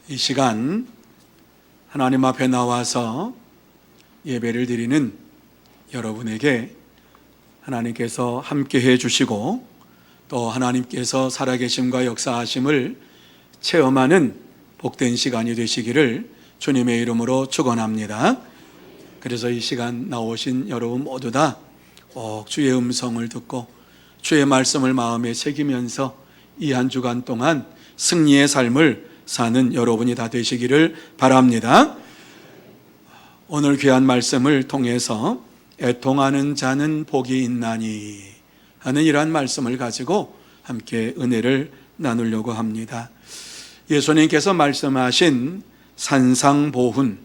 이 시간 하나님 앞에 나와서 예배를 드리는 여러분에게 하나님께서 함께 해주시고 또 하나님께서 살아계심과 역사하심을 체험하는 복된 시간이 되시기를 주님의 이름으로 축원합니다. 그래서 이 시간 나오신 여러분 모두 다 꼭 주의 음성을 듣고 주의 말씀을 마음에 새기면서 이 한 주간 동안 승리의 삶을 사는 여러분이 다 되시기를 바랍니다. 오늘 귀한 말씀을 통해서 애통하는 자는 복이 있나니 하는 이러한 말씀을 가지고 함께 은혜를 나누려고 합니다. 예수님께서 말씀하신 산상보훈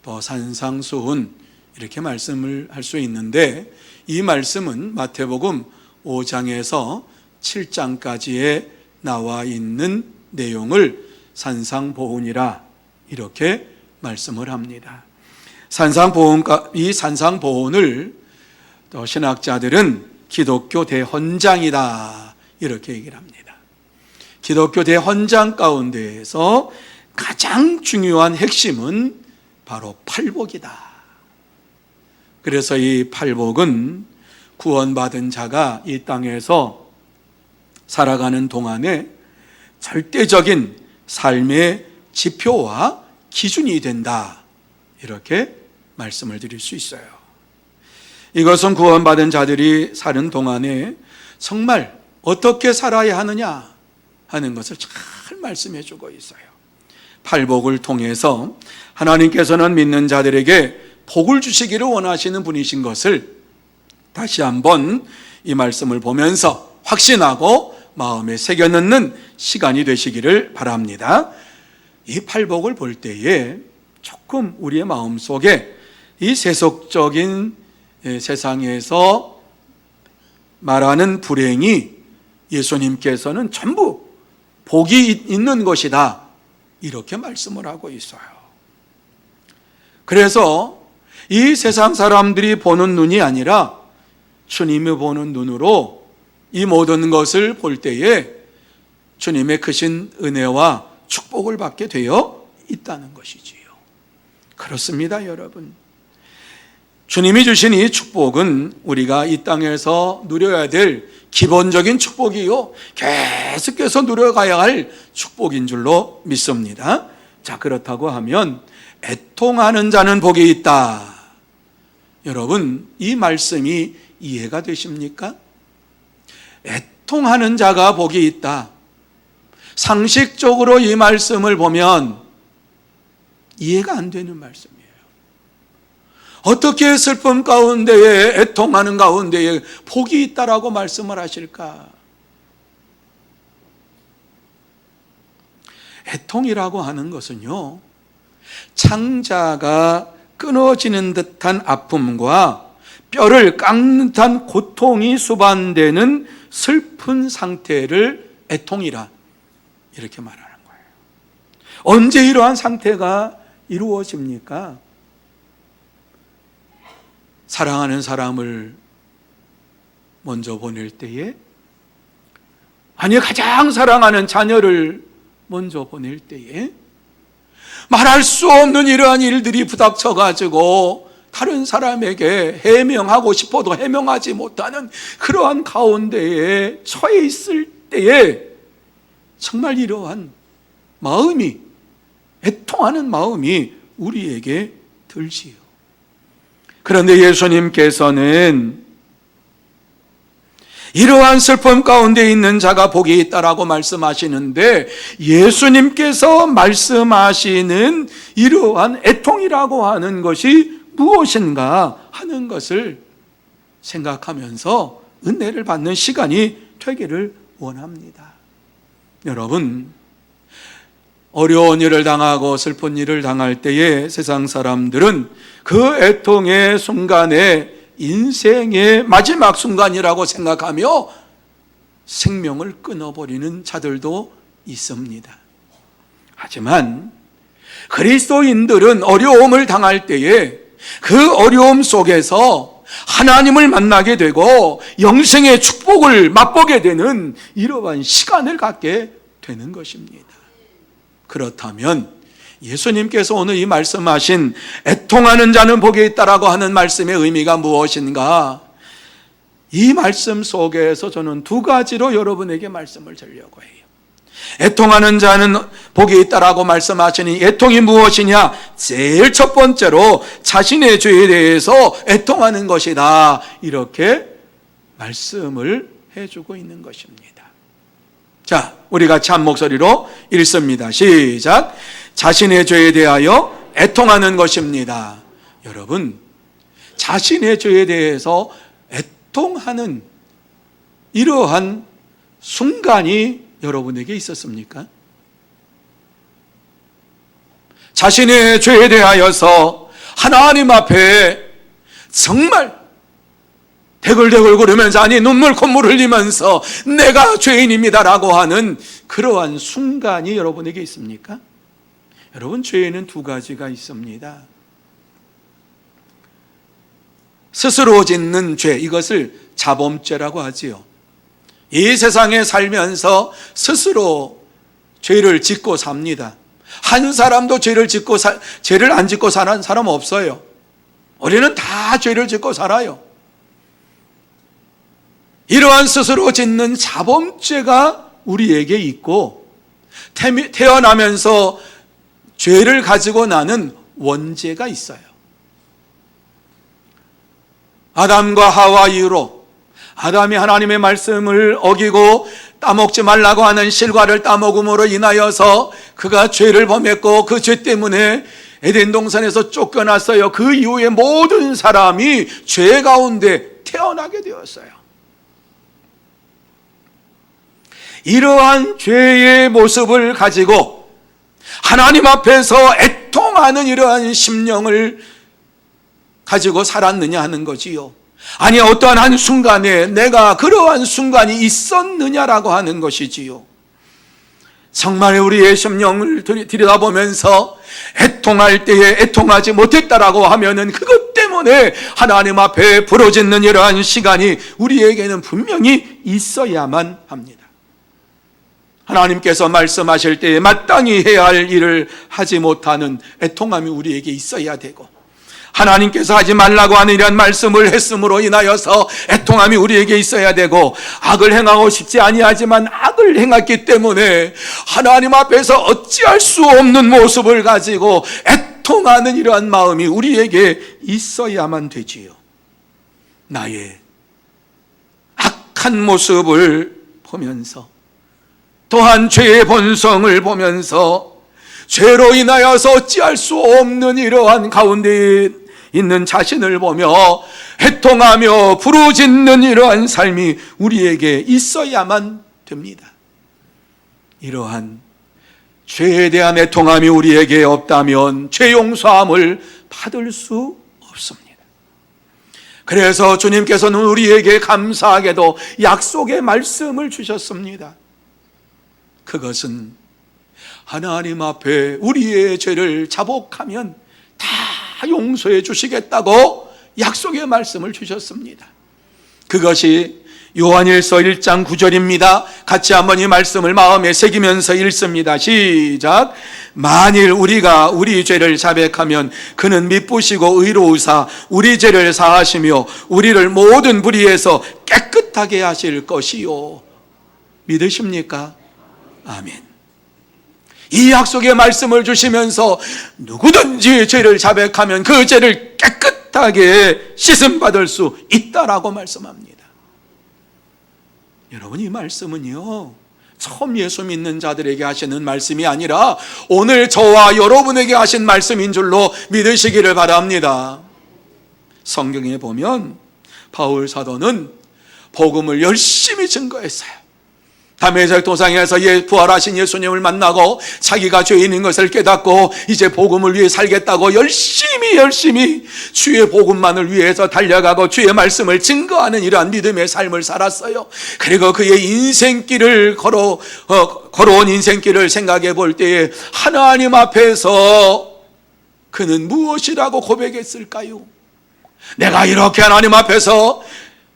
또 산상수훈 이렇게 말씀을 할 수 있는데, 이 말씀은 마태복음 5장에서 7장까지에 나와 있는 내용을 산상보훈이라 이렇게 말씀을 합니다. 이 산상보훈을 또 신학자들은 기독교 대헌장이다 이렇게 얘기를 합니다. 기독교 대헌장 가운데에서 가장 중요한 핵심은 바로 팔복이다. 그래서 이 팔복은 구원받은 자가 이 땅에서 살아가는 동안에 절대적인 삶의 지표와 기준이 된다 이렇게 말씀을 드릴 수 있어요. 이것은 구원받은 자들이 사는 동안에 정말 어떻게 살아야 하느냐 하는 것을 잘 말씀해 주고 있어요. 팔복을 통해서 하나님께서는 믿는 자들에게 복을 주시기를 원하시는 분이신 것을 다시 한번 이 말씀을 보면서 확신하고 마음에 새겨넣는 시간이 되시기를 바랍니다. 이 팔복을 볼 때에 조금 우리의 마음속에 이 세속적인 세상에서 말하는 불행이 예수님께서는 전부 복이 있는 것이다 이렇게 말씀을 하고 있어요. 그래서 이 세상 사람들이 보는 눈이 아니라 주님이 보는 눈으로 이 모든 것을 볼 때에 주님의 크신 은혜와 축복을 받게 되어 있다는 것이지요. 그렇습니다, 여러분. 주님이 주신 이 축복은 우리가 이 땅에서 누려야 될 기본적인 축복이요, 계속해서 누려가야 할 축복인 줄로 믿습니다. 자, 그렇다고 하면 애통하는 자는 복이 있다. 여러분, 이 말씀이 이해가 되십니까? 애통하는 자가 복이 있다. 상식적으로 이 말씀을 보면 이해가 안 되는 말씀이에요. 어떻게 슬픔 가운데에 애통하는 가운데에 복이 있다라고 말씀을 하실까? 애통이라고 하는 것은요, 창자가 끊어지는 듯한 아픔과 뼈를 깎는 듯한 고통이 수반되는 슬픈 상태를 애통이라 이렇게 말하는 거예요. 언제 이러한 상태가 이루어집니까? 사랑하는 사람을 먼저 보낼 때에, 아니 가장 사랑하는 자녀를 먼저 보낼 때에, 말할 수 없는 이러한 일들이 부닥쳐가지고 다른 사람에게 해명하고 싶어도 해명하지 못하는 그러한 가운데에 처해 있을 때에 정말 이러한 마음이, 애통하는 마음이 우리에게 들지요. 그런데 예수님께서는 이러한 슬픔 가운데 있는 자가 복이 있다라고 말씀하시는데, 예수님께서 말씀하시는 이러한 애통이라고 하는 것이 무엇인가 하는 것을 생각하면서 은혜를 받는 시간이 되기를 원합니다. 여러분, 어려운 일을 당하고 슬픈 일을 당할 때에 세상 사람들은 그 애통의 순간에 인생의 마지막 순간이라고 생각하며 생명을 끊어버리는 자들도 있습니다. 하지만 그리스도인들은 어려움을 당할 때에 그 어려움 속에서 하나님을 만나게 되고 영생의 축복을 맛보게 되는 이러한 시간을 갖게 되는 것입니다. 그렇다면 예수님께서 오늘 이 말씀하신 애통하는 자는 복이 있다라고 하는 말씀의 의미가 무엇인가? 이 말씀 속에서 저는 두 가지로 여러분에게 말씀을 드리려고 해요. 애통하는 자는 복이 있다라고 말씀하시니 애통이 무엇이냐? 제일 첫 번째로 자신의 죄에 대해서 애통하는 것이다. 이렇게 말씀을 해주고 있는 것입니다. 자, 우리 같이 한 목소리로 읽습니다. 시작. 자신의 죄에 대하여 애통하는 것입니다. 여러분, 자신의 죄에 대해서 애통하는 이러한 순간이 여러분에게 있었습니까? 자신의 죄에 대하여서 하나님 앞에 정말 대글대글 거리면서, 아니 눈물 콧물 흘리면서 내가 죄인입니다라고 하는 그러한 순간이 여러분에게 있습니까? 여러분, 죄에는 두 가지가 있습니다. 스스로 짓는 죄, 이것을 자범죄라고 하지요. 이 세상에 살면서 스스로 죄를 짓고 삽니다. 한 사람도 죄를 안 짓고 사는 사람 없어요. 우리는 다 죄를 짓고 살아요. 이러한 스스로 짓는 자범죄가 우리에게 있고, 태어나면서 죄를 가지고 나는 원죄가 있어요. 아담과 하와 이후로 아담이 하나님의 말씀을 어기고 따먹지 말라고 하는 실과를 따먹음으로 인하여서 그가 죄를 범했고, 그 죄 때문에 에덴 동산에서 쫓겨났어요. 그 이후에 모든 사람이 죄 가운데 태어나게 되었어요. 이러한 죄의 모습을 가지고 하나님 앞에서 애통하는 이러한 심령을 가지고 살았느냐 하는 거지요. 아니, 어떠한 한 순간에 내가 그러한 순간이 있었느냐라고 하는 것이지요. 정말 우리의 심령을 들여다보면서 애통할 때에 애통하지 못했다라고 하면은 그것 때문에 하나님 앞에 부르짖는 이러한 시간이 우리에게는 분명히 있어야만 합니다. 하나님께서 말씀하실 때에 마땅히 해야 할 일을 하지 못하는 애통함이 우리에게 있어야 되고, 하나님께서 하지 말라고 하는 이런 말씀을 했음으로 인하여서 애통함이 우리에게 있어야 되고, 악을 행하고 싶지 아니하지만 악을 행했기 때문에 하나님 앞에서 어찌할 수 없는 모습을 가지고 애통하는 이러한 마음이 우리에게 있어야만 되지요. 나의 악한 모습을 보면서, 또한 죄의 본성을 보면서 죄로 인하여서 어찌할 수 없는 이러한 가운데 있는 자신을 보며 애통하며 부르짖는 이러한 삶이 우리에게 있어야만 됩니다. 이러한 죄에 대한 애통함이 우리에게 없다면 죄 용서함을 받을 수 없습니다. 그래서 주님께서는 우리에게 감사하게도 약속의 말씀을 주셨습니다. 그것은 하나님 앞에 우리의 죄를 자복하면 다 용서해 주시겠다고 약속의 말씀을 주셨습니다. 그것이 요한일서 1장 9절입니다. 같이 한번 이 말씀을 마음에 새기면서 읽습니다. 시작. 만일 우리가 우리 죄를 자백하면 그는 미쁘시고 의로우사 우리 죄를 사하시며 우리를 모든 불의에서 깨끗하게 하실 것이요. 믿으십니까? 아멘. 이 약속의 말씀을 주시면서 누구든지 죄를 자백하면 그 죄를 깨끗하게 씻음받을 수 있다라고 말씀합니다. 여러분, 이 말씀은요, 처음 예수 믿는 자들에게 하시는 말씀이 아니라 오늘 저와 여러분에게 하신 말씀인 줄로 믿으시기를 바랍니다. 성경에 보면 바울 사도는 복음을 열심히 증거했어요. 담에색 도상에서 부활하신 예수님을 만나고 자기가 죄인인 것을 깨닫고 이제 복음을 위해 살겠다고 열심히 주의 복음만을 위해서 달려가고 주의 말씀을 증거하는 이러한 믿음의 삶을 살았어요. 그리고 그의 인생길을 걸어온 인생길을 생각해 볼 때에 하나님 앞에서 그는 무엇이라고 고백했을까요? 내가 이렇게 하나님 앞에서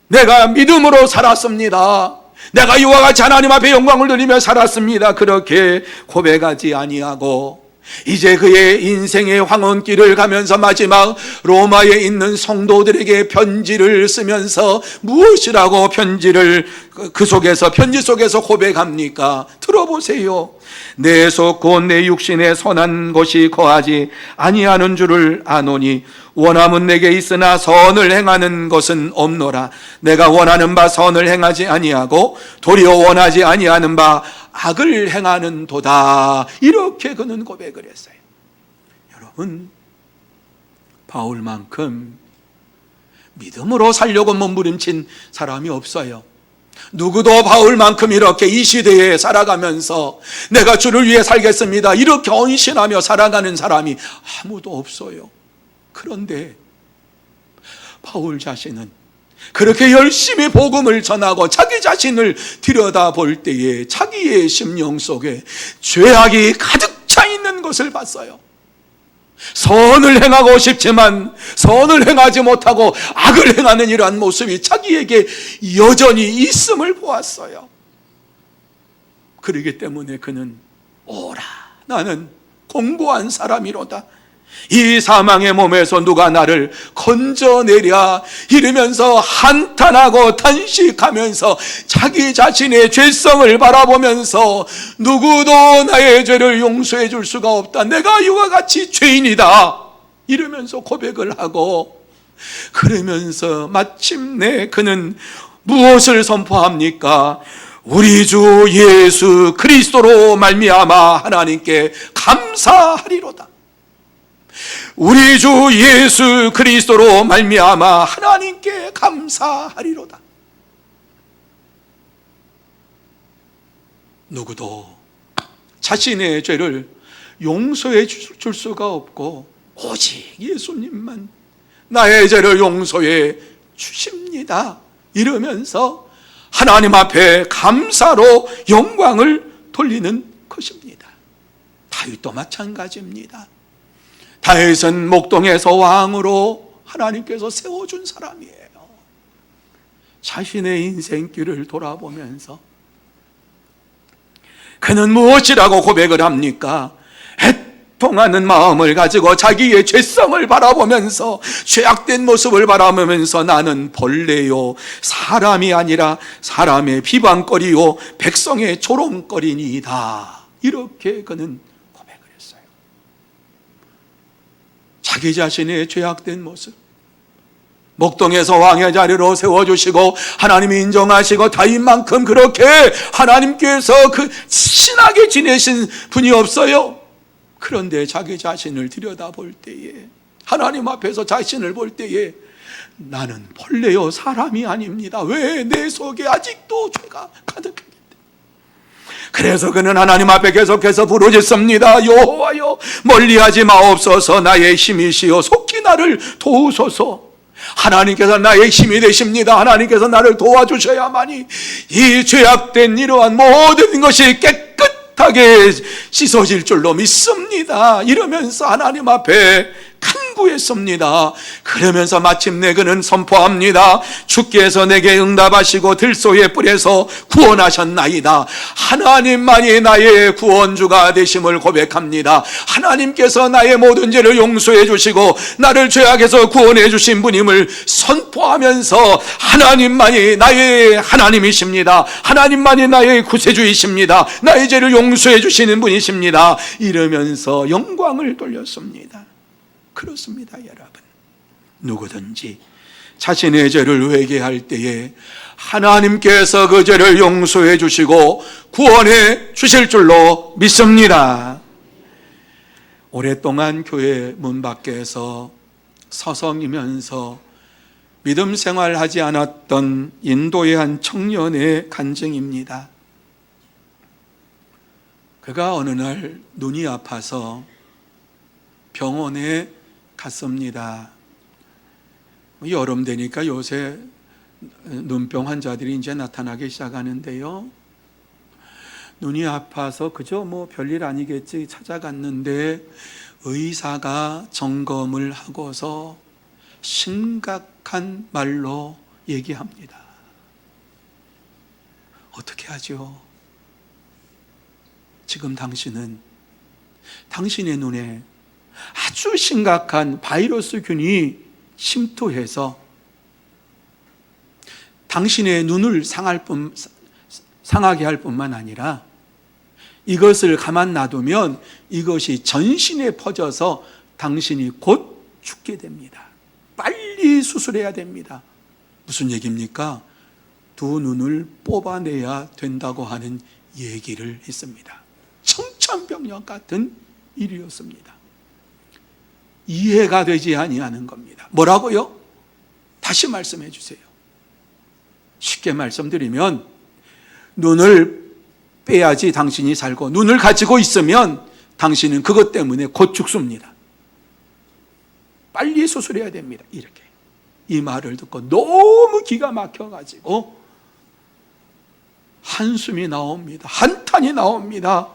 내가 믿음으로 살았습니다. 내가 이와 같이 하나님 앞에 영광을 돌리며 살았습니다. 그렇게 고백하지 아니하고 이제 그의 인생의 황혼길을 가면서 마지막 로마에 있는 성도들에게 편지를 쓰면서 무엇이라고 편지를 편지 속에서 고백합니까? 들어보세요. 내 속 곧 내 육신에 선한 것이 거하지 아니하는 줄을 아노니 원함은 내게 있으나 선을 행하는 것은 없노라. 내가 원하는 바 선을 행하지 아니하고 도리어 원하지 아니하는 바 악을 행하는 도다. 이렇게 그는 고백을 했어요. 여러분, 바울만큼 믿음으로 살려고 몸부림친 사람이 없어요. 누구도 바울만큼 이렇게 이 시대에 살아가면서 내가 주를 위해 살겠습니다 이렇게 헌신하며 살아가는 사람이 아무도 없어요. 그런데 바울 자신은 그렇게 열심히 복음을 전하고 자기 자신을 들여다볼 때에 자기의 심령 속에 죄악이 가득 차 있는 것을 봤어요. 선을 행하고 싶지만 선을 행하지 못하고 악을 행하는 이러한 모습이 자기에게 여전히 있음을 보았어요. 그러기 때문에 그는 오라, 나는 공고한 사람이로다. 이 사망의 몸에서 누가 나를 건져내랴 이러면서 한탄하고 탄식하면서 자기 자신의 죄성을 바라보면서 누구도 나의 죄를 용서해 줄 수가 없다, 내가 이와 같이 죄인이다 이러면서 고백을 하고, 그러면서 마침내 그는 무엇을 선포합니까? 우리 주 예수 그리스도로 말미암아 하나님께 감사하리로다. 우리 주 예수 그리스도로 말미암아 하나님께 감사하리로다. 누구도 자신의 죄를 용서해 줄 수가 없고 오직 예수님만 나의 죄를 용서해 주십니다 이러면서 하나님 앞에 감사로 영광을 돌리는 것입니다. 다윗도 마찬가지입니다. 다윗은 목동에서 왕으로 하나님께서 세워준 사람이에요. 자신의 인생길을 돌아보면서 그는 무엇이라고 고백을 합니까? 애통하는 마음을 가지고 자기의 죄성을 바라보면서 죄악된 모습을 바라보면서 나는 벌레요 사람이 아니라 사람의 비방거리요 백성의 조롱거리니이다 이렇게 그는 자기 자신의 죄악된 모습, 목동에서 왕의 자리로 세워주시고 하나님이 인정하시고 다윗만큼 그렇게 하나님께서 그 신하게 지내신 분이 없어요. 그런데 자기 자신을 들여다볼 때에, 하나님 앞에서 자신을 볼 때에 나는 벌레요 사람이 아닙니다. 왜 내 속에 아직도 죄가 가득합니다. 그래서 그는 하나님 앞에 계속해서 부르짖습니다. 여호와여 멀리하지 마옵소서. 나의 힘이시여 속히 나를 도우소서. 하나님께서 나의 힘이 되십니다. 하나님께서 나를 도와주셔야만이 이 죄악된 이러한 모든 것이 깨끗하게 씻어질 줄로 믿습니다 이러면서 하나님 앞에 간구했습니다. 그러면서 마침내 그는 선포합니다. 주께서 내게 응답하시고 들소의 뿔에서 구원하셨나이다. 하나님만이 나의 구원주가 되심을 고백합니다. 하나님께서 나의 모든 죄를 용서해 주시고 나를 죄악에서 구원해 주신 분임을 선포하면서 하나님만이 나의 하나님이십니다. 하나님만이 나의 구세주이십니다. 나의 죄를 용서해 주시는 분이십니다 이러면서 영광을 돌렸습니다. 그렇습니다, 여러분. 누구든지 자신의 죄를 회개할 때에 하나님께서 그 죄를 용서해 주시고 구원해 주실 줄로 믿습니다. 오랫동안 교회 문 밖에서 서성이면서 믿음 생활하지 않았던 인도의 한 청년의 간증입니다. 그가 어느 날 눈이 아파서 병원에 갔습니다. 여름 되니까 요새 눈병 환자들이 이제 나타나기 시작하는데요. 눈이 아파서 그저 뭐 별일 아니겠지 찾아갔는데 의사가 점검을 하고서 심각한 말로 얘기합니다. 어떻게 하죠? 지금 당신은 당신의 눈에 아주 심각한 바이러스균이 침투해서 당신의 눈을 상하게 할 뿐만 아니라 이것을 가만 놔두면 이것이 전신에 퍼져서 당신이 곧 죽게 됩니다. 빨리 수술해야 됩니다. 무슨 얘기입니까? 두 눈을 뽑아내야 된다고 하는 얘기를 했습니다. 청천벽력 같은 일이었습니다. 이해가 되지 아니하는 겁니다. 뭐라고요? 다시 말씀해 주세요. 쉽게 말씀드리면 눈을 빼야지 당신이 살고 눈을 가지고 있으면 당신은 그것 때문에 곧 죽습니다. 빨리 수술해야 됩니다. 이렇게 이 말을 듣고 너무 기가 막혀가지고 한숨이 나옵니다. 한탄이 나옵니다.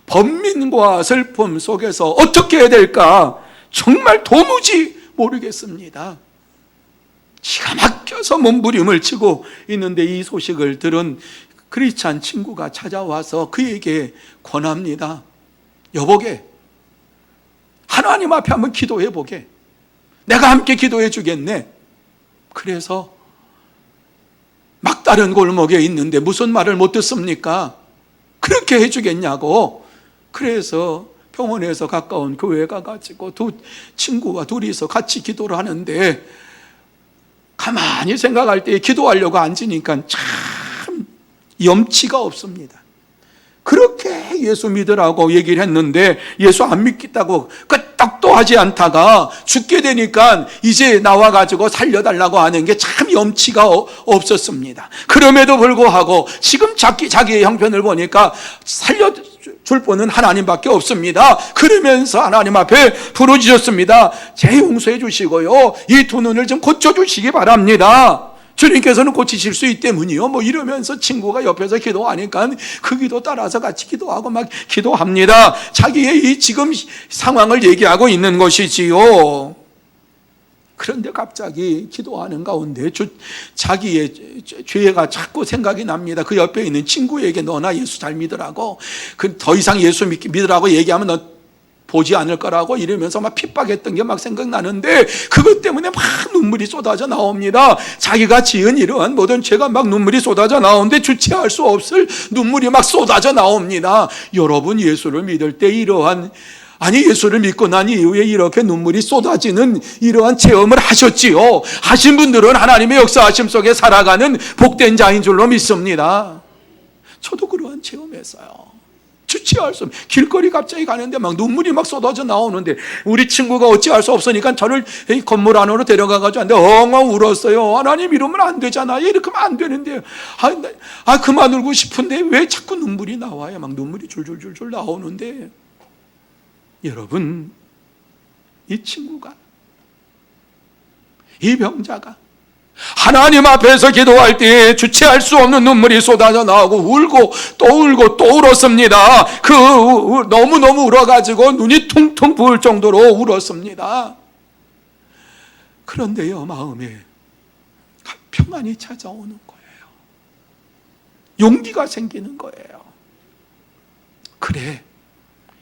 번민과 슬픔 속에서 어떻게 해야 될까 정말 도무지 모르겠습니다. 기가 막혀서 몸부림을 치고 있는데 이 소식을 들은 크리스찬 친구가 찾아와서 그에게 권합니다. 여보게, 하나님 앞에 한번 기도해 보게. 내가 함께 기도해 주겠네. 그래서 막다른 골목에 있는데 무슨 말을 못 듣습니까? 그렇게 해 주겠냐고. 그래서 병원에서 가까운 교회 가가지고 두 친구와 둘이서 같이 기도를 하는데 가만히 생각할 때 기도하려고 앉으니까 참 염치가 없습니다. 그렇게 예수 믿으라고 얘기를 했는데 예수 안 믿겠다고 끄떡도 하지 않다가 죽게 되니까 이제 나와가지고 살려달라고 하는 게 참 염치가 없었습니다. 그럼에도 불구하고 지금 자기의 형편을 보니까 살려줄 분은 하나님밖에 없습니다. 그러면서 하나님 앞에 부르짖었습니다. 제 용서해 주시고요, 이 두 눈을 좀 고쳐주시기 바랍니다. 주님께서는 고치실 수 있기 때문이요. 이러면서 친구가 옆에서 기도하니까 그 기도 따라서 같이 기도하고 막 기도합니다. 자기의 이 지금 상황을 얘기하고 있는 것이지요. 그런데 갑자기 기도하는 가운데 자기의 죄가 자꾸 생각이 납니다. 그 옆에 있는 친구에게 너나 예수 잘 믿으라고, 더 이상 예수 믿으라고 얘기하면 너 보지 않을 거라고 이러면서 막 핍박했던 게 막 생각나는데 그것 때문에 막 눈물이 쏟아져 나옵니다. 자기가 지은 이러한 모든 죄가 막 눈물이 쏟아져 나오는데 주체할 수 없을 눈물이 막 쏟아져 나옵니다. 여러분, 예수를 믿을 때 예수를 믿고 난 이후에 이렇게 눈물이 쏟아지는 이러한 체험을 하셨지요. 하신 분들은 하나님의 역사하심 속에 살아가는 복된 자인 줄로 믿습니다. 저도 그러한 체험했어요. 주체할 수 없어요. 길거리 갑자기 가는데 막 눈물이 막 쏟아져 나오는데 우리 친구가 어찌할 수 없으니까 저를 건물 안으로 데려가가지고 엉엉 울었어요. 하나님 이러면 안 되잖아요. 이렇게 하면 안 되는데 그만 울고 싶은데 왜 자꾸 눈물이 나와요. 막 눈물이 줄줄줄줄 나오는데 여러분, 이 친구가, 이 병자가 하나님 앞에서 기도할 때 주체할 수 없는 눈물이 쏟아져 나오고 울고 또 울었습니다. 너무너무 울어가지고 눈이 퉁퉁 부을 정도로 울었습니다. 그런데요, 마음에 평안이 찾아오는 거예요. 용기가 생기는 거예요. 그래,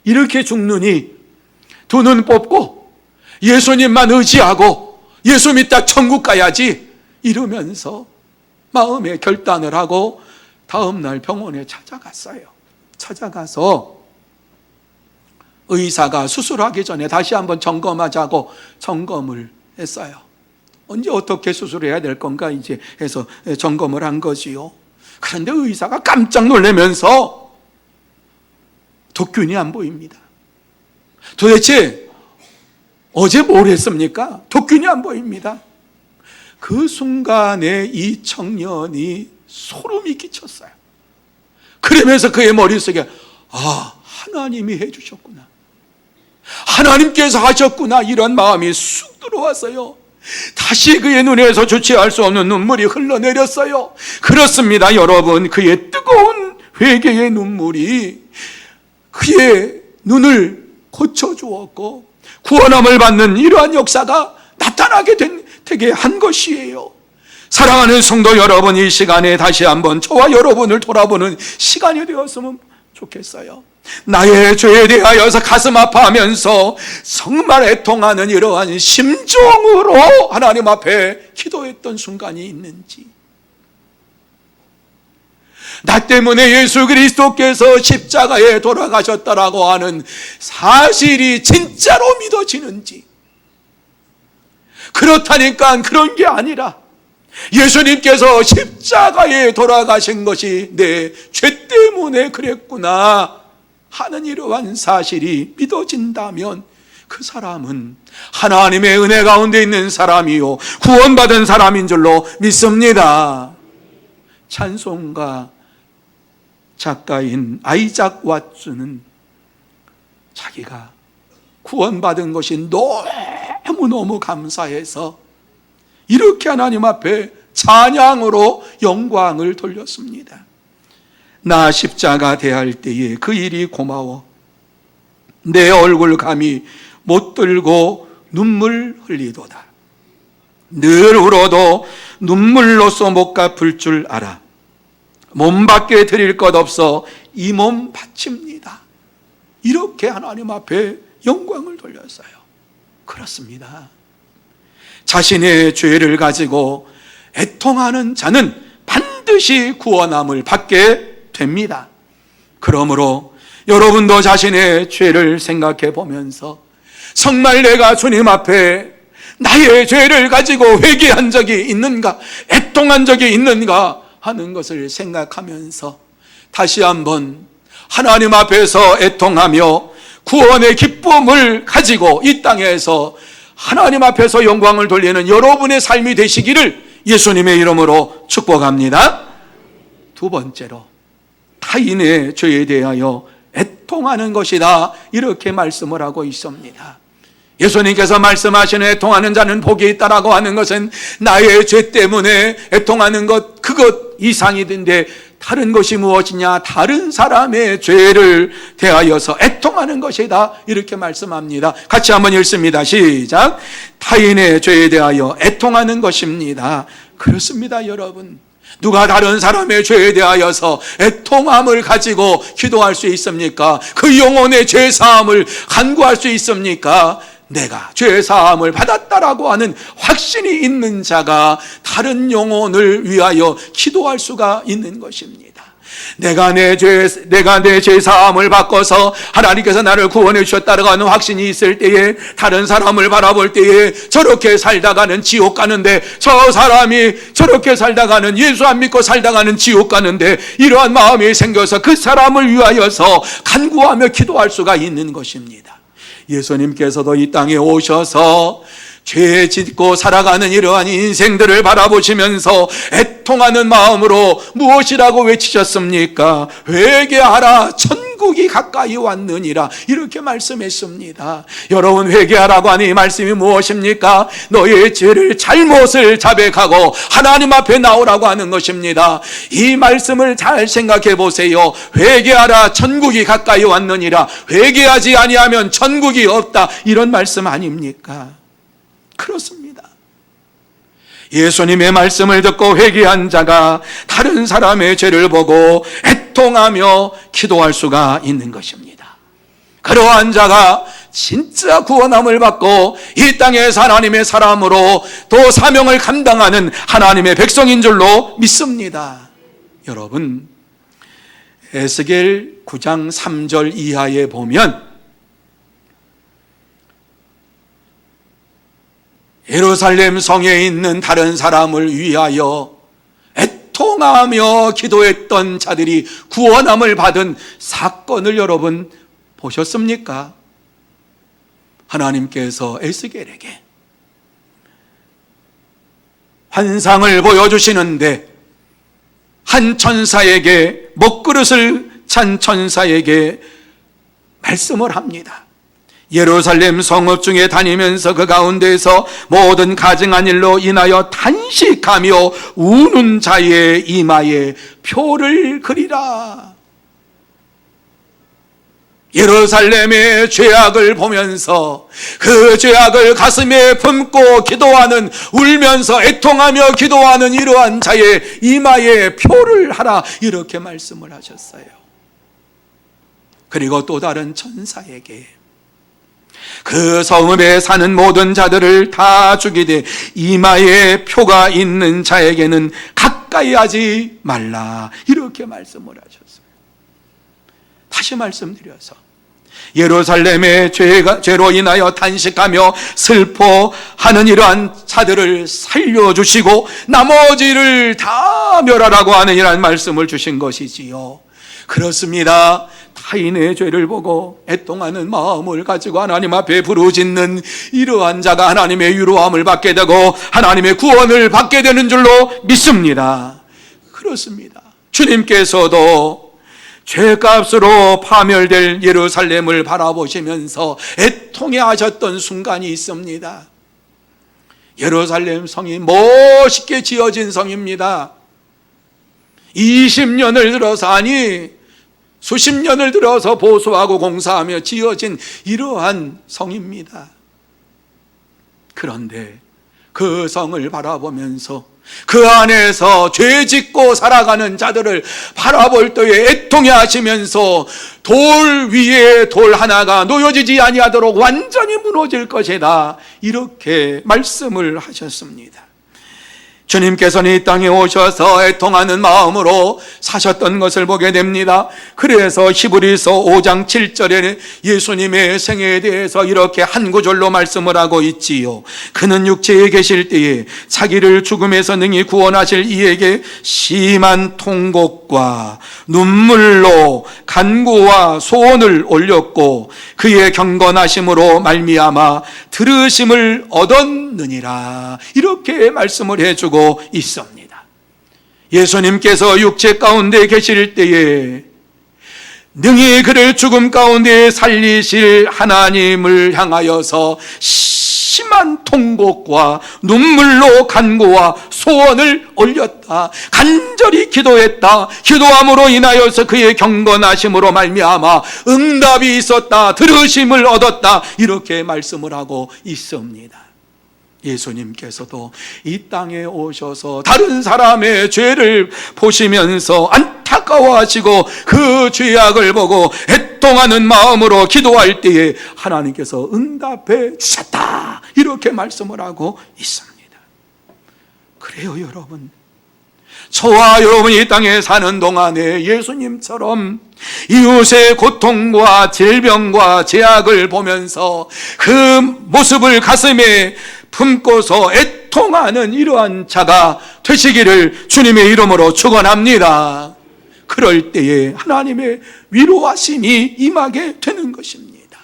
이렇게 죽느니 두 눈 뽑고 예수님만 의지하고 예수 믿다 천국 가야지 이러면서 마음에 결단을 하고 다음날 병원에 찾아갔어요. 찾아가서 의사가 수술하기 전에 다시 한번 점검하자고 점검을 했어요. 언제 어떻게 수술해야 될 건가 이제 해서 점검을 한 거지요. 그런데 의사가 깜짝 놀라면서 독균이 안 보입니다. 도대체 어제 뭘 했습니까? 독균이 안 보입니다. 그 순간에 이 청년이 소름이 끼쳤어요. 그러면서 그의 머릿속에 하나님이 해주셨구나, 하나님께서 하셨구나, 이런 마음이 쑥 들어왔어요. 다시 그의 눈에서 주체할 수 없는 눈물이 흘러내렸어요. 그렇습니다, 여러분. 그의 뜨거운 회개의 눈물이 그의 눈을 고쳐주었고 구원함을 받는 이러한 역사가 나타나게 되게 한 것이에요. 사랑하는 성도 여러분, 이 시간에 다시 한번 저와 여러분을 돌아보는 시간이 되었으면 좋겠어요. 나의 죄에 대하여서 가슴 아파하면서 정말 애통하는 이러한 심정으로 하나님 앞에 기도했던 순간이 있는지, 나 때문에 예수 그리스도께서 십자가에 돌아가셨다라고 하는 사실이 진짜로 믿어지는지, 그렇다니까 그런 게 아니라 예수님께서 십자가에 돌아가신 것이 내 죄 때문에 그랬구나 하는 이러한 사실이 믿어진다면 그 사람은 하나님의 은혜 가운데 있는 사람이요 구원받은 사람인 줄로 믿습니다. 찬송가 작가인 아이작 왓츠는 자기가 구원받은 것이 너무너무 감사해서 이렇게 하나님 앞에 찬양으로 영광을 돌렸습니다. 나 십자가 대할 때에 그 일이 고마워. 내 얼굴 감히 못 들고 눈물 흘리도다. 늘 울어도 눈물로써 못 갚을 줄 알아. 몸밖에 드릴 것 없어 이 몸 바칩니다. 이렇게 하나님 앞에 영광을 돌렸어요. 그렇습니다. 자신의 죄를 가지고 애통하는 자는 반드시 구원함을 받게 됩니다. 그러므로 여러분도 자신의 죄를 생각해 보면서 정말 내가 주님 앞에 나의 죄를 가지고 회개한 적이 있는가, 애통한 적이 있는가 하는 것을 생각하면서 다시 한번 하나님 앞에서 애통하며 구원의 기쁨을 가지고 이 땅에서 하나님 앞에서 영광을 돌리는 여러분의 삶이 되시기를 예수님의 이름으로 축복합니다. 두 번째로, 타인의 죄에 대하여 애통하는 것이다, 이렇게 말씀을 하고 있습니다. 예수님께서 말씀하시는 애통하는 자는 복이 있다라고 하는 것은 나의 죄 때문에 애통하는 것, 그것 이상이던데 다른 것이 무엇이냐? 다른 사람의 죄를 대하여서 애통하는 것이다, 이렇게 말씀합니다. 같이 한번 읽습니다. 시작. 타인의 죄에 대하여 애통하는 것입니다. 그렇습니다, 여러분. 누가 다른 사람의 죄에 대하여서 애통함을 가지고 기도할 수 있습니까? 그 영혼의 죄 사함을 간구할 수 있습니까? 내가 죄 사함을 받았다라고 하는 확신이 있는 자가 다른 영혼을 위하여 기도할 수가 있는 것입니다. 내가 내 죄 사함을 바꿔서 하나님께서 나를 구원해 주셨다라고 하는 확신이 있을 때에 다른 사람을 바라볼 때에 저렇게 살다가는 지옥 가는데, 저 사람이 저렇게 살다가는, 예수 안 믿고 살다가는 지옥 가는데, 이러한 마음이 생겨서 그 사람을 위하여서 간구하며 기도할 수가 있는 것입니다. 예수님께서도 이 땅에 오셔서 죄 짓고 살아가는 이러한 인생들을 바라보시면서 애통하는 마음으로 무엇이라고 외치셨습니까? 회개하라, 천국이 가까이 왔느니라, 이렇게 말씀했습니다. 여러분, 회개하라고 하는 이 말씀이 무엇입니까? 너의 죄를, 잘못을 자백하고 하나님 앞에 나오라고 하는 것입니다. 이 말씀을 잘 생각해 보세요. 회개하라, 천국이 가까이 왔느니라. 회개하지 아니하면 천국이 없다, 이런 말씀 아닙니까? 그렇습니다. 예수님의 말씀을 듣고 회개한 자가 다른 사람의 죄를 보고 애통하며 기도할 수가 있는 것입니다. 그러한 자가 진짜 구원함을 받고 이 땅에서 하나님의 사람으로 또 사명을 감당하는 하나님의 백성인 줄로 믿습니다. 여러분, 에스겔 9장 3절 이하에 보면 예루살렘 성에 있는 다른 사람을 위하여 애통하며 기도했던 자들이 구원함을 받은 사건을 여러분 보셨습니까? 하나님께서 에스겔에게 환상을 보여주시는데 한 천사에게, 먹그릇을 찬 천사에게 말씀을 합니다. 예루살렘 성읍 중에 다니면서 그 가운데서 모든 가증한 일로 인하여 탄식하며 우는 자의 이마에 표를 그리라. 예루살렘의 죄악을 보면서 그 죄악을 가슴에 품고 기도하는, 울면서 애통하며 기도하는 이러한 자의 이마에 표를 하라, 이렇게 말씀을 하셨어요. 그리고 또 다른 천사에게 그 성읍에 사는 모든 자들을 다 죽이되 이마에 표가 있는 자에게는 가까이 하지 말라, 이렇게 말씀을 하셨어요. 다시 말씀드려서 예루살렘의 죄로 인하여 탄식하며 슬퍼하는 이러한 자들을 살려주시고 나머지를 다 멸하라고 하는 이러한 말씀을 주신 것이지요. 그렇습니다. 타인의 죄를 보고 애통하는 마음을 가지고 하나님 앞에 부르짖는 이러한 자가 하나님의 위로함을 받게 되고 하나님의 구원을 받게 되는 줄로 믿습니다. 그렇습니다. 주님께서도 죄값으로 파멸될 예루살렘을 바라보시면서 애통해 하셨던 순간이 있습니다. 예루살렘 성이 멋있게 지어진 성입니다. 20년을 들어서, 아니 수십 년을 들어서 보수하고 공사하며 지어진 이러한 성입니다. 그런데 그 성을 바라보면서 그 안에서 죄 짓고 살아가는 자들을 바라볼 때에 애통해 하시면서 돌 위에 돌 하나가 놓여지지 아니하도록 완전히 무너질 것이다, 이렇게 말씀을 하셨습니다. 주님께서는 이 땅에 오셔서 애통하는 마음으로 사셨던 것을 보게 됩니다. 그래서 히브리서 5장 7절에 예수님의 생애에 대해서 이렇게 한 구절로 말씀을 하고 있지요. 그는 육체에 계실 때에 자기를 죽음에서 능히 구원하실 이에게 심한 통곡과 눈물로 간구와 소원을 올렸고 그의 경건하심으로 말미암아 들으심을 얻었느니라, 이렇게 말씀을 해주고 있습니다. 예수님께서 육체 가운데 계실 때에 능히 그를 죽음 가운데 살리실 하나님을 향하여서 심한 통곡과 눈물로 간구와 소원을 올렸다. 간절히 기도했다. 기도함으로 인하여서 그의 경건하심으로 말미암아 응답이 있었다. 들으심을 얻었다. 이렇게 말씀을 하고 있습니다. 예수님께서도 이 땅에 오셔서 다른 사람의 죄를 보시면서 안타까워하시고 그 죄악을 보고 애통하는 마음으로 기도할 때에 하나님께서 응답해 주셨다, 이렇게 말씀을 하고 있습니다. 그래요, 여러분. 저와 여러분이 이 땅에 사는 동안에 예수님처럼 이웃의 고통과 질병과 죄악을 보면서 그 모습을 가슴에 품고서 애통하는 이러한 자가 되시기를 주님의 이름으로 축원합니다. 그럴 때에 하나님의 위로하심이 임하게 되는 것입니다.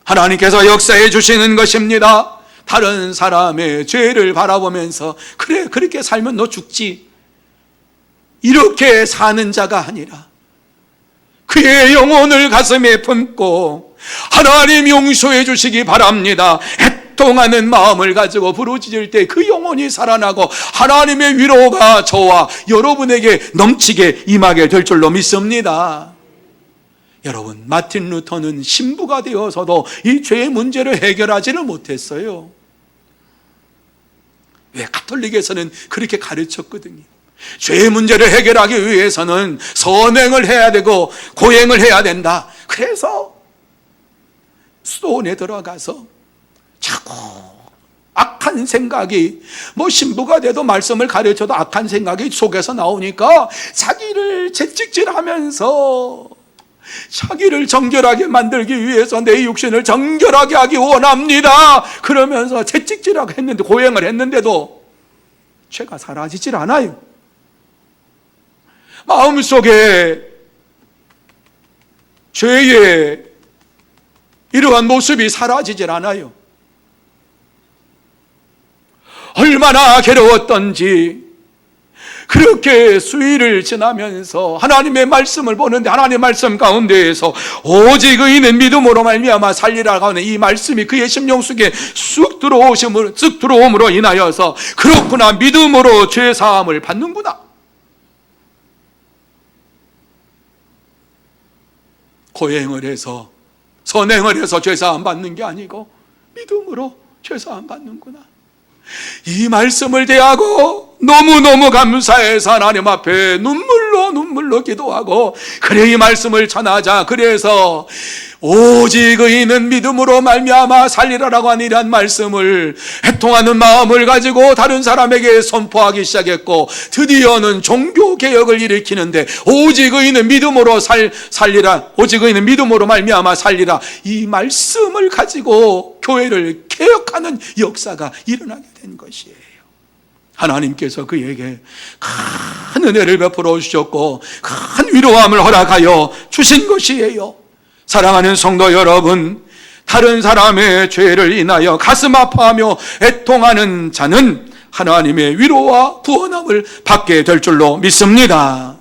하나님께서 역사해 주시는 것입니다. 다른 사람의 죄를 바라보면서 그래, 그렇게 살면 너 죽지, 이렇게 사는 자가 아니라 그의 영혼을 가슴에 품고 하나님 용서해 주시기 바랍니다. 애통하는 마음을 가지고 부르짖을 때 그 영혼이 살아나고 하나님의 위로가 저와 여러분에게 넘치게 임하게 될 줄로 믿습니다. 여러분, 마틴 루터는 신부가 되어서도 이 죄의 문제를 해결하지는 못했어요. 왜? 가톨릭에서는 그렇게 가르쳤거든요. 죄의 문제를 해결하기 위해서는 선행을 해야 되고 고행을 해야 된다. 그래서 수도원에 들어가서 자꾸 악한 생각이, 뭐 신부가 돼도 말씀을 가르쳐도 악한 생각이 속에서 나오니까 자기를 채찍질하면서 자기를 정결하게 만들기 위해서 내 육신을 정결하게 하기 원합니다, 그러면서 채찍질하고 했는데, 고행을 했는데도 죄가 사라지질 않아요. 마음속에 죄의 이러한 모습이 사라지질 않아요. 얼마나 괴로웠던지 그렇게 수일을 지나면서 하나님의 말씀을 보는데 하나님의 말씀 가운데에서 오직 의인은 믿음으로 말미암아 살리라고 하는 이 말씀이 그의 심령 속에 쑥 들어옴으로 인하여서 그렇구나, 믿음으로 죄사함을 받는구나. 고행을 해서 선행을 해서 죄사함 받는 게 아니고 믿음으로 죄사함 받는구나. 이 말씀을 대하고 너무너무 감사해서 하나님 앞에 눈물로 기도하고, 그래 이 말씀을 전하자. 그래서 오직 의인은 믿음으로 말미암아 살리라라고 하는 이러한 말씀을 애통하는 마음을 가지고 다른 사람에게 선포하기 시작했고, 드디어는 종교개혁을 일으키는데 오직 의인은 믿음으로 살리라, 오직 의인은 믿음으로 말미암아 살리라, 이 말씀을 가지고 교회를 개혁하는 역사가 일어나게 된 것이에요. 하나님께서 그에게 큰 은혜를 베풀어 주셨고 큰 위로함을 허락하여 주신 것이에요. 사랑하는 성도 여러분, 다른 사람의 죄를 인하여 가슴 아파하며 애통하는 자는 하나님의 위로와 구원함을 받게 될 줄로 믿습니다.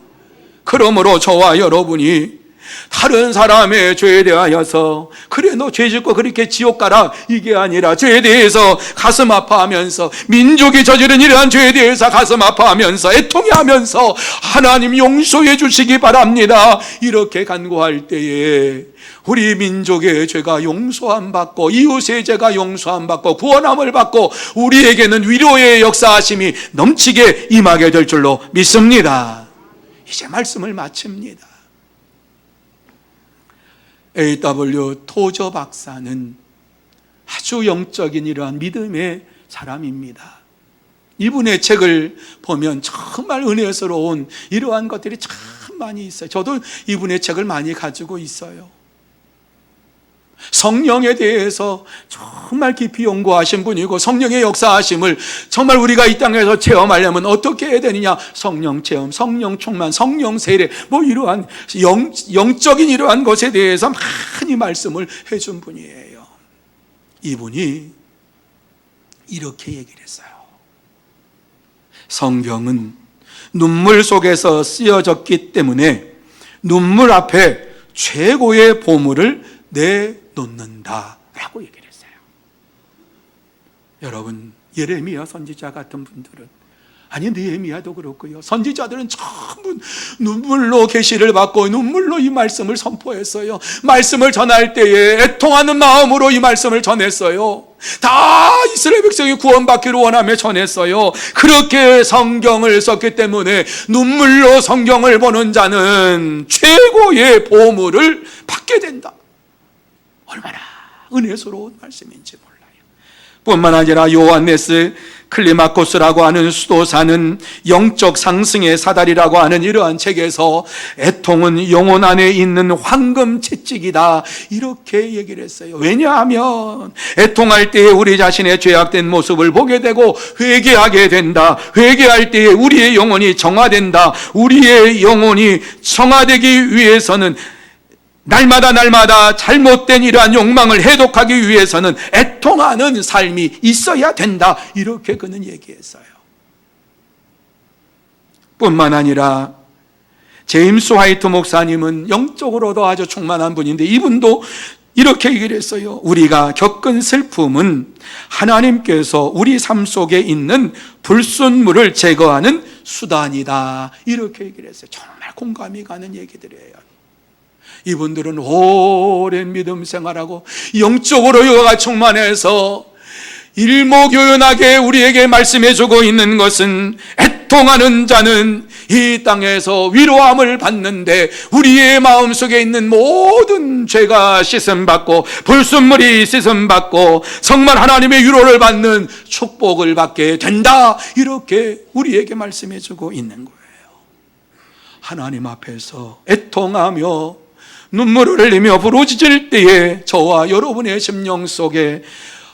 그러므로 저와 여러분이 다른 사람의 죄에 대하여서 그래 너 죄 짓고 그렇게 지옥 가라, 이게 아니라 죄에 대해서 가슴 아파하면서, 민족이 저지른 이러한 죄에 대해서 가슴 아파하면서 애통해하면서 하나님 용서해 주시기 바랍니다. 이렇게 간구할 때에 우리 민족의 죄가 용서함 받고 이웃의 죄가 용서함 받고 구원함을 받고 우리에게는 위로의 역사하심이 넘치게 임하게 될 줄로 믿습니다. 이제 말씀을 마칩니다. A.W. 토저 박사는 아주 영적인 이러한 믿음의 사람입니다. 이분의 책을 보면 정말 은혜스러운 이러한 것들이 참 많이 있어요. 저도 이분의 책을 많이 가지고 있어요. 성령에 대해서 정말 깊이 연구하신 분이고, 성령의 역사하심을 정말 우리가 이 땅에서 체험하려면 어떻게 해야 되느냐, 성령 체험, 성령 충만, 성령 세례, 이러한 영적인 이러한 것에 대해서 많이 말씀을 해준 분이에요. 이분이 이렇게 얘기를 했어요. 성경은 눈물 속에서 쓰여졌기 때문에 눈물 앞에 최고의 보물을 내놓는다 라고 얘기를 했어요. 여러분, 예레미야 선지자 같은 분들은, 아니 느헤미야도 그렇고요, 선지자들은 전부 눈물로 계시를 받고 눈물로 이 말씀을 선포했어요. 말씀을 전할 때에 애통하는 마음으로 이 말씀을 전했어요. 다 이스라엘 백성이 구원받기를 원하며 전했어요. 그렇게 성경을 썼기 때문에 눈물로 성경을 보는 자는 최고의 보물을 받게 된다. 얼마나 은혜스러운 말씀인지 몰라요. 뿐만 아니라 요한네스 클리마코스라고 하는 수도사는 영적 상승의 사다리라고 하는 이러한 책에서 애통은 영혼 안에 있는 황금 채찍이다 이렇게 얘기를 했어요. 왜냐하면 애통할 때에 우리 자신의 죄악된 모습을 보게 되고 회개하게 된다. 회개할 때에 우리의 영혼이 정화된다. 우리의 영혼이 정화되기 위해서는 날마다 잘못된 이러한 욕망을 해독하기 위해서는 애통하는 삶이 있어야 된다. 이렇게 그는 얘기했어요. 뿐만 아니라 제임스 화이트 목사님은 영적으로도 아주 충만한 분인데 이분도 이렇게 얘기를 했어요. 우리가 겪은 슬픔은 하나님께서 우리 삶 속에 있는 불순물을 제거하는 수단이다. 이렇게 얘기를 했어요. 정말 공감이 가는 얘기들이에요. 이분들은 오랜 믿음 생활하고 영적으로 여가 충만해서 일목요연하게 우리에게 말씀해주고 있는 것은 애통하는 자는 이 땅에서 위로함을 받는데 우리의 마음속에 있는 모든 죄가 씻음받고 불순물이 씻음받고 정말 하나님의 위로를 받는 축복을 받게 된다. 이렇게 우리에게 말씀해주고 있는 거예요. 하나님 앞에서 애통하며 눈물을 흘리며 부르짖을 때에 저와 여러분의 심령 속에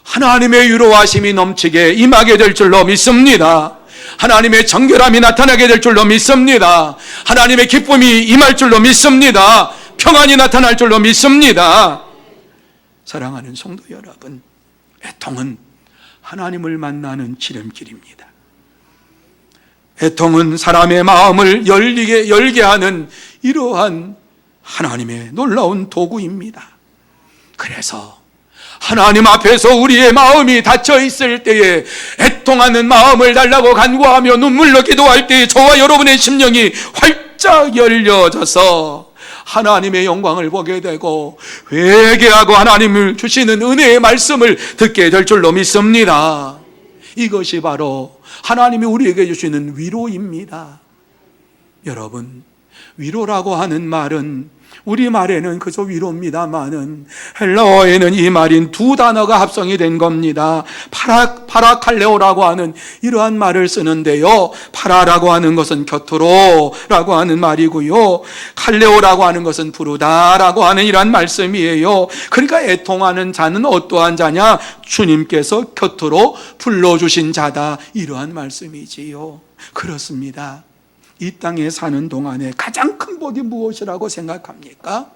하나님의 위로하심이 넘치게 임하게 될 줄로 믿습니다. 하나님의 정결함이 나타나게 될 줄로 믿습니다. 하나님의 기쁨이 임할 줄로 믿습니다. 평안이 나타날 줄로 믿습니다. 사랑하는 성도 여러분, 애통은 하나님을 만나는 지름길입니다. 애통은 사람의 마음을 열게 하는 이러한 하나님의 놀라운 도구입니다. 그래서 하나님 앞에서 우리의 마음이 닫혀 있을 때에 애통하는 마음을 달라고 간구하며 눈물로 기도할 때에 저와 여러분의 심령이 활짝 열려져서 하나님의 영광을 보게 되고 회개하고 하나님을 주시는 은혜의 말씀을 듣게 될 줄로 믿습니다. 이것이 바로 하나님이 우리에게 주시는 위로입니다. 여러분, 위로라고 하는 말은 우리말에는 그저 위로입니다만은 헬라어에는 이 말인 두 단어가 합성이 된 겁니다. 파라칼레오라고 하는 이러한 말을 쓰는데요, 파라라고 하는 것은 곁으로라고 하는 말이고요, 칼레오라고 하는 것은 부르다라고 하는 이러한 말씀이에요. 그러니까 애통하는 자는 어떠한 자냐? 주님께서 곁으로 불러주신 자다, 이러한 말씀이지요. 그렇습니다. 이 땅에 사는 동안에 가장 큰 복이 무엇이라고 생각합니까?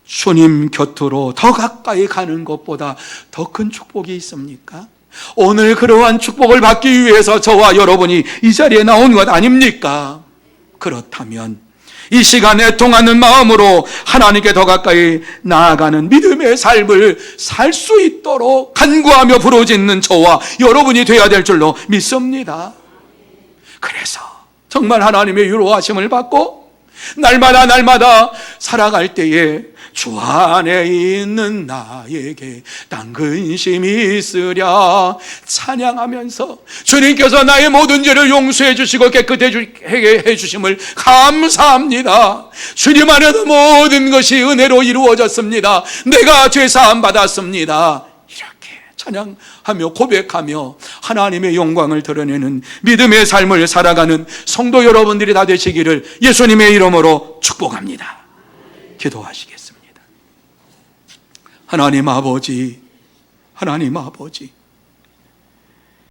주님 곁으로 더 가까이 가는 것보다 더 큰 축복이 있습니까? 오늘 그러한 축복을 받기 위해서 저와 여러분이 이 자리에 나온 것 아닙니까? 그렇다면 이 시간에 통하는 마음으로 하나님께 더 가까이 나아가는 믿음의 삶을 살 수 있도록 간구하며 부르짖는 저와 여러분이 되어야 될 줄로 믿습니다. 그래서 정말 하나님의 위로하심을 받고 날마다 살아갈 때에 주 안에 있는 나에게 딴 근심이 있으랴 찬양하면서 주님께서 나의 모든 죄를 용서해 주시고 깨끗하게 해주심을 감사합니다. 주님 안에서 모든 것이 은혜로 이루어졌습니다. 내가 죄사함 받았습니다. 찬양하며 고백하며 하나님의 영광을 드러내는 믿음의 삶을 살아가는 성도 여러분들이 다 되시기를 예수님의 이름으로 축복합니다. 기도하시겠습니다. 하나님 아버지, 하나님 아버지,